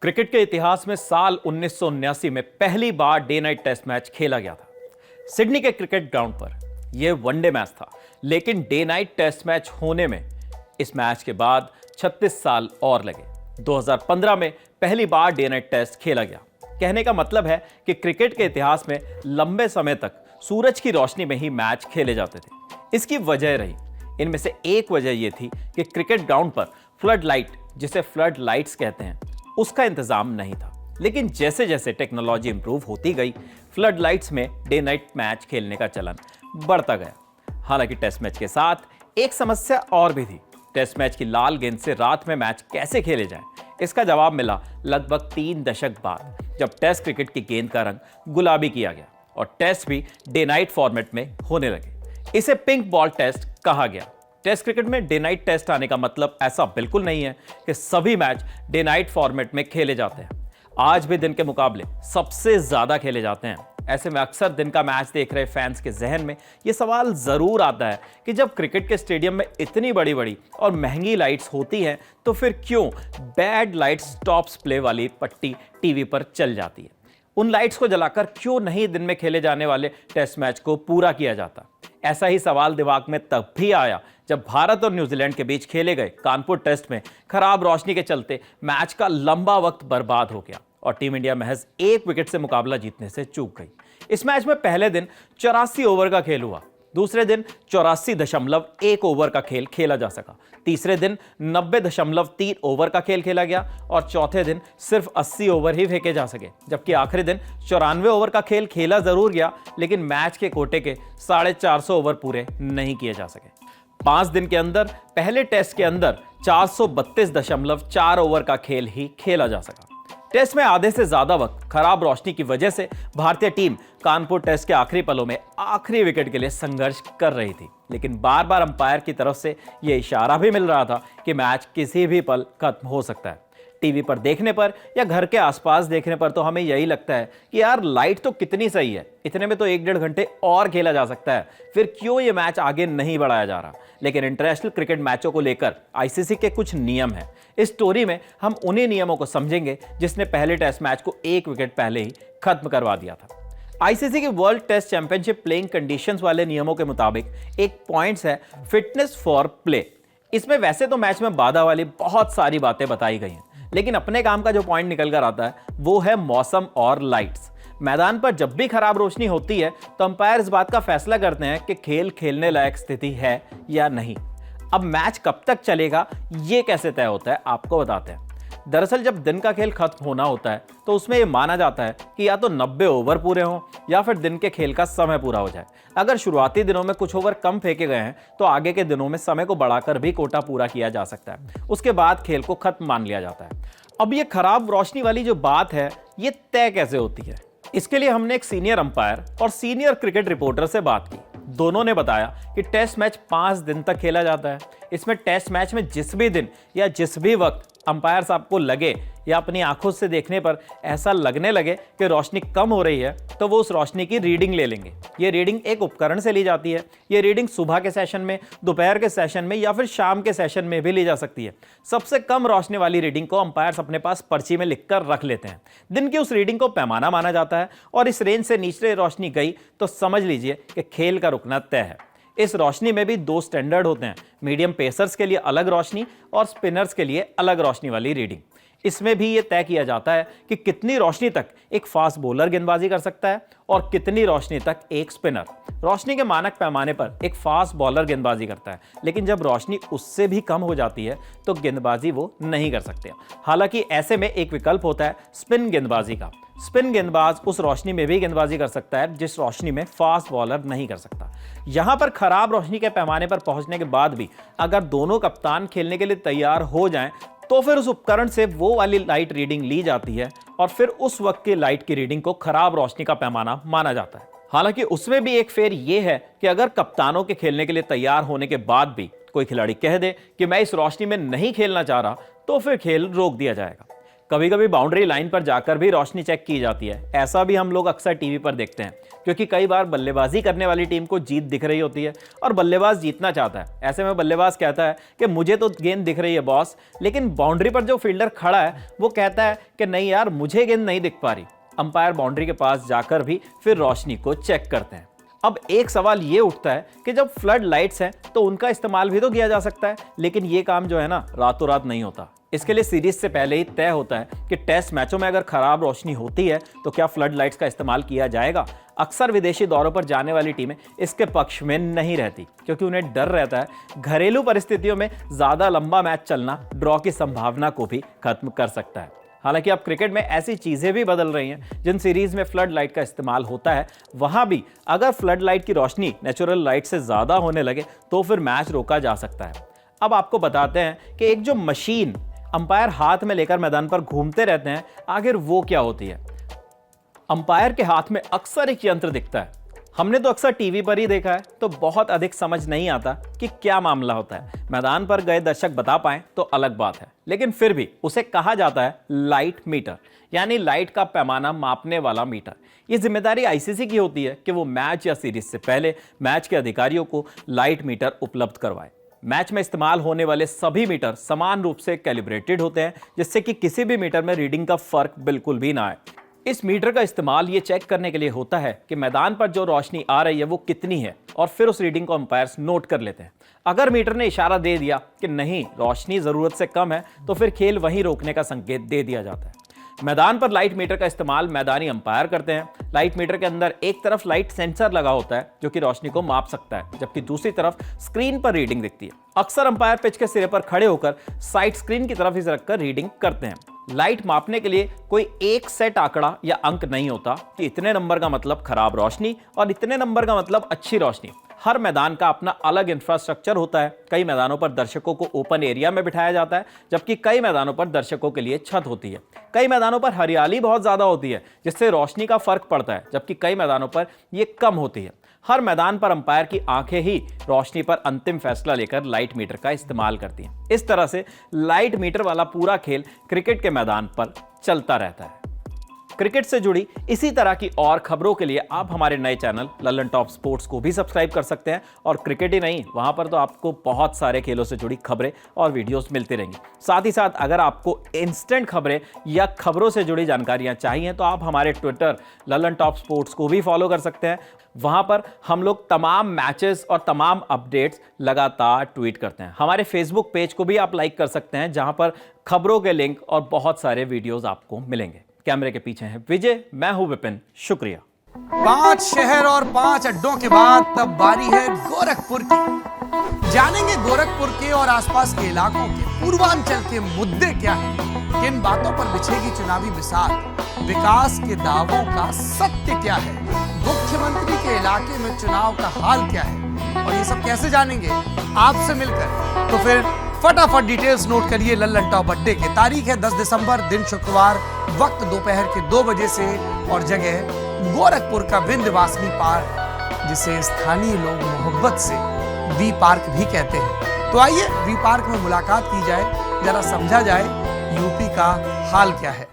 Cricket के इतिहास में साल 1979 में पहली बार डे नाइट टेस्ट मैच खेला गया था। सिडनी के क्रिकेट ग्राउंड पर यह वनडे मैच था, लेकिन डे नाइट टेस्ट मैच होने में इस मैच के बाद 36 साल और लगे। 2015 में पहली बार डे नाइट टेस्ट खेला गया। कहने का मतलब है कि क्रिकेट के इतिहास में लंबे समय तक सूरज की रोशनी में ही मैच खेले जाते थे। इसकी वजह रही, इनमें से एक वजह यह थी कि क्रिकेट ग्राउंड पर फ्लड लाइट, जिसे फ्लड लाइट्स कहते हैं, उसका इंतजाम नहीं था। लेकिन जैसे जैसे टेक्नोलॉजी इंप्रूव होती गई, फ्लड लाइट्स में डे नाइट मैच खेलने का चलन बढ़ता गया। हालांकि टेस्ट मैच के साथ एक समस्या और भी थी। टेस्ट मैच की लाल गेंद से रात में मैच कैसे खेले जाएं? इसका जवाब मिला लगभग 3 दशक बाद, जब टेस्ट क्रिकेट की गेंद का रंग गुलाबी किया गया और टेस्ट भी डे नाइट फॉर्मेट में होने लगे। इसे पिंक बॉल टेस्ट कहा गया। टेस्ट क्रिकेट में डे नाइट टेस्ट आने का मतलब ऐसा बिल्कुल नहीं है कि सभी मैच डे नाइट फॉर्मेट में खेले जाते हैं। आज भी दिन के मुकाबले सबसे ज्यादा खेले जाते हैं। ऐसे में अक्सर दिन का मैच देख रहे फैंस के जहन में यह सवाल जरूर आता है कि जब क्रिकेट के स्टेडियम में इतनी बड़ी बड़ी और महंगी लाइट्स होती हैं, तो फिर क्यों बैड लाइट्स टॉप्स प्ले वाली पट्टी टीवी पर चल जाती है? उन लाइट्स को जलाकर क्यों नहीं दिन में खेले जाने वाले टेस्ट मैच को पूरा किया जाता? ऐसा ही सवाल दिमाग में तब भी आया जब भारत और न्यूजीलैंड के बीच खेले गए कानपुर टेस्ट में खराब रोशनी के चलते मैच का लंबा वक्त बर्बाद हो गया और टीम इंडिया महज 1 विकेट से मुकाबला जीतने से चूक गई। इस मैच में पहले दिन 84 ओवर का खेल हुआ, दूसरे दिन 84.1 ओवर का खेल खेला जा सका, तीसरे दिन 90.3 ओवर का खेल खेला गया और चौथे दिन सिर्फ 80 ओवर ही फेंके जा सके, जबकि आखिरी दिन 94 ओवर का खेल खेला जरूर गया, लेकिन मैच के कोटे के 450 ओवर पूरे नहीं किए जा सके। 5 दिन के अंदर पहले टेस्ट के अंदर 432.4 ओवर का खेल ही खेला जा सका। टेस्ट में आधे से ज्यादा वक्त खराब रोशनी की वजह से भारतीय टीम कानपुर टेस्ट के आखिरी पलों में आखिरी विकेट के लिए संघर्ष कर रही थी, लेकिन बार बार अंपायर की तरफ से यह इशारा भी मिल रहा था कि मैच किसी भी पल खत्म हो सकता है। टीवी पर देखने पर या घर के आसपास देखने पर तो हमें यही लगता है कि यार लाइट तो कितनी सही है, इतने में तो 1-1.5 घंटे और खेला जा सकता है, फिर क्यों ये मैच आगे नहीं बढ़ाया जा रहा? लेकिन इंटरनेशनल क्रिकेट मैचों को लेकर आईसीसी के कुछ नियम हैं। इस स्टोरी में हम उन्हीं नियमों को समझेंगे जिसने पहले टेस्ट मैच को 1 विकेट पहले ही खत्म करवा दिया था। आईसीसी के world test championship playing conditions वाले नियमों के मुताबिक एक पॉइंट्स है फिटनेस फॉर प्ले। इसमें वैसे तो मैच में बाधा वाली बहुत सारी बातें बताई गई हैं, लेकिन अपने काम का जो पॉइंट निकल कर आता है वो है मौसम और लाइट्स। मैदान पर जब भी खराब रोशनी होती है तो अंपायर इस बात का फैसला करते हैं कि खेल खेलने लायक स्थिति है या नहीं। अब मैच कब तक चलेगा ये कैसे तय होता है, आपको बताते हैं। दरअसल जब दिन का खेल खत्म होना होता है तो उसमें यह माना जाता है कि या तो 90 ओवर पूरे हों या फिर दिन के खेल का समय पूरा हो जाए। अगर शुरुआती दिनों में कुछ ओवर कम फेंके गए हैं तो आगे के दिनों में समय को बढ़ाकर भी कोटा पूरा किया जा सकता है। उसके बाद खेल को खत्म मान लिया जाता है। अब ये खराब रोशनी वाली जो बात है, ये तय कैसे होती है? इसके लिए हमने एक सीनियर अंपायर और सीनियर क्रिकेट रिपोर्टर से बात की। दोनों ने बताया कि टेस्ट मैच 5 दिन तक खेला जाता है। इसमें टेस्ट मैच में जिस भी दिन या जिस भी वक्त अंपायर साहब को लगे या अपनी आंखों से देखने पर ऐसा लगने लगे कि रोशनी कम हो रही है, तो वो उस रोशनी की रीडिंग ले लेंगे। ये रीडिंग एक उपकरण से ली जाती है। ये रीडिंग सुबह के सेशन में, दोपहर के सेशन में या फिर शाम के सेशन में भी ली जा सकती है। सबसे कम रोशनी वाली रीडिंग को अंपायर्स अपने पास पर्ची में लिखकर रख लेते हैं। दिन की उस रीडिंग को पैमाना माना जाता है और इस रेंज से नीचे रोशनी गई तो समझ लीजिए कि खेल का रुकना तय है। इस रोशनी में भी 2 स्टैंडर्ड होते हैं, मीडियम पेसर्स के लिए अलग रोशनी और स्पिनर्स के लिए अलग रोशनी वाली रीडिंग। इसमें भी यह तय किया जाता है कि कितनी रोशनी तक एक फास्ट बॉलर गेंदबाजी कर सकता है और कितनी रोशनी तक एक स्पिनर। रोशनी के मानक पैमाने पर एक फास्ट बॉलर गेंदबाजी करता है, लेकिन जब रोशनी उससे भी कम हो जाती है तो गेंदबाजी वो नहीं कर सकते। हालांकि ऐसे में एक विकल्प होता है स्पिन गेंदबाजी का। स्पिन गेंदबाज उस रोशनी में भी गेंदबाजी कर सकता है जिस रोशनी में फास्ट बॉलर नहीं कर सकता। यहां पर खराब रोशनी के पैमाने पर पहुंचने के बाद भी अगर दोनों कप्तान खेलने के लिए तैयार हो जाएं तो फिर उस उपकरण से वो वाली लाइट रीडिंग ली जाती है और फिर उस वक्त की लाइट की रीडिंग को खराब रोशनी का पैमाना माना जाता है। हालांकि उसमें भी एक फेर ये है कि अगर कप्तानों के खेलने के लिए तैयार होने के बाद भी कोई खिलाड़ी कह दे कि मैं इस रोशनी में नहीं खेलना चाह रहा, तो फिर खेल रोक दिया जाएगा। कभी कभी बाउंड्री लाइन पर जाकर भी रोशनी चेक की जाती है। ऐसा भी हम लोग अक्सर टीवी पर देखते हैं, क्योंकि कई बार बल्लेबाजी करने वाली टीम को जीत दिख रही होती है और बल्लेबाज जीतना चाहता है। ऐसे में बल्लेबाज कहता है कि मुझे तो गेंद दिख रही है बॉस, लेकिन बाउंड्री पर जो फील्डर खड़ा है वो कहता है कि नहीं यार, मुझे गेंद नहीं दिख पा रही। अंपायर बाउंड्री के पास जाकर भी फिर रोशनी को चेक करते हैं। अब एक सवाल ये उठता है कि जब फ्लड लाइट्स हैं तो उनका इस्तेमाल भी तो किया जा सकता है, लेकिन ये काम जो है ना रातों रात नहीं होता। इसके लिए सीरीज से पहले ही तय होता है कि टेस्ट मैचों में अगर खराब रोशनी होती है तो क्या फ्लड लाइट्स का इस्तेमाल किया जाएगा। अक्सर विदेशी दौरों पर जाने वाली टीमें इसके पक्ष में नहीं रहती, क्योंकि उन्हें डर रहता है घरेलू परिस्थितियों में ज्यादा लंबा मैच चलना ड्रॉ की संभावना को भी खत्म कर सकता है। हालांकि अब क्रिकेट में ऐसी चीजें भी बदल रही हैं। जिन सीरीज में फ्लड लाइट का इस्तेमाल होता है वहां भी अगर फ्लड लाइट की रोशनी नेचुरल लाइट से ज्यादा होने लगे तो फिर मैच रोका जा सकता है। अब आपको बताते हैं कि एक जो मशीन अंपायर हाथ में लेकर मैदान पर घूमते रहते हैं, आखिर वो क्या होती है। अंपायर के हाथ में अक्सर एक यंत्र दिखता है। हमने तो अक्सर टीवी पर ही देखा है, तो बहुत अधिक समझ नहीं आता कि क्या मामला होता है। मैदान पर गए दर्शक बता पाएं तो अलग बात है, लेकिन फिर भी उसे कहा जाता है लाइट मीटर, यानी लाइट का पैमाना मापने वाला मीटर। ये जिम्मेदारी आईसीसी की होती है कि वो मैच या सीरीज से पहले मैच के अधिकारियों को लाइट मीटर उपलब्ध करवाए। मैच में इस्तेमाल होने वाले सभी मीटर समान रूप से कैलिब्रेटेड होते हैं, जिससे कि किसी भी मीटर में रीडिंग का फर्क बिल्कुल भी ना आए। इस मीटर का इस्तेमाल ये चेक करने के लिए होता है कि मैदान पर जो रोशनी आ रही है वो कितनी है, और फिर उस रीडिंग को अंपायर्स नोट कर लेते हैं। अगर मीटर ने इशारा दे दिया कि नहीं, रोशनी जरूरत से कम है, तो फिर खेल वहीं रोकने का संकेत दे दिया जाता है। मैदान पर लाइट मीटर का इस्तेमाल मैदानी अंपायर करते हैं। लाइट मीटर के अंदर एक तरफ लाइट सेंसर लगा होता है जो कि रोशनी को माप सकता है, जबकि दूसरी तरफ स्क्रीन पर रीडिंग दिखती है। अक्सर अंपायर पिच के सिरे पर खड़े होकर साइड स्क्रीन की तरफ इसे रखकर रीडिंग करते हैं। लाइट मापने के लिए कोई एक सेट आंकड़ा या अंक नहीं होता कि इतने नंबर का मतलब खराब रोशनी और इतने नंबर का मतलब अच्छी रोशनी। हर मैदान का अपना अलग इंफ्रास्ट्रक्चर होता है। कई मैदानों पर दर्शकों को ओपन एरिया में बिठाया जाता है, जबकि कई मैदानों पर दर्शकों के लिए छत होती है। कई मैदानों पर हरियाली बहुत ज्यादा होती है, जिससे रोशनी का फर्क पड़ता है, जबकि कई मैदानों पर यह कम होती है। हर मैदान पर अंपायर की आंखें ही रोशनी पर अंतिम फैसला लेकर लाइट मीटर का इस्तेमाल करती हैं। इस तरह से लाइट मीटर वाला पूरा खेल क्रिकेट के मैदान पर चलता रहता है। क्रिकेट से जुड़ी इसी तरह की और खबरों के लिए आप हमारे नए चैनल लल्लन टॉप स्पोर्ट्स को भी सब्सक्राइब कर सकते हैं। और क्रिकेट ही नहीं, वहां पर तो आपको बहुत सारे खेलों से जुड़ी खबरें और वीडियोस मिलती रहेंगी। साथ ही साथ अगर आपको इंस्टेंट खबरें या खबरों से जुड़ी जानकारियां चाहिए तो आप हमारे ट्विटर लल्लन टॉप स्पोर्ट्स को भी फॉलो कर सकते हैं। वहां पर हम लोग तमाम मैचेस और तमाम अपडेट्स लगातार ट्वीट करते हैं। हमारे फेसबुक पेज को भी आप लाइक कर सकते हैं, जहां पर खबरों के लिंक और बहुत सारे वीडियोस आपको मिलेंगे। कैमरे के पीछे है विजय, मैं हूं विपिन, शुक्रिया। 5 शहर और 5 अड्डों के बाद तब बारी है गोरखपुर की। जानेंगे गोरखपुर के और आसपास के इलाकों के पूर्वांचल के मुद्दे क्या हैं, किन बातों पर बिछेगी चुनावी मिसाल, विकास के दावों का सत्य क्या है, मुख्यमंत्री के इलाके में चुनाव का हाल क्या है, और ये सब कैसे जानेंगे आपसे मिलकर। तो फिर फटाफट डिटेल्स नोट करिए लल्लन टॉप अड्डे के। तारीख है 10 दिसंबर, दिन शुक्रवार, वक्त दोपहर के 2 बजे से, और जगह गोरखपुर का विंध्यवासिनी पार्क, जिसे स्थानीय लोग मोहब्बत से वी पार्क भी कहते हैं। तो आइए वी पार्क में मुलाकात की जाए, जरा समझा जाए यूपी का हाल क्या है।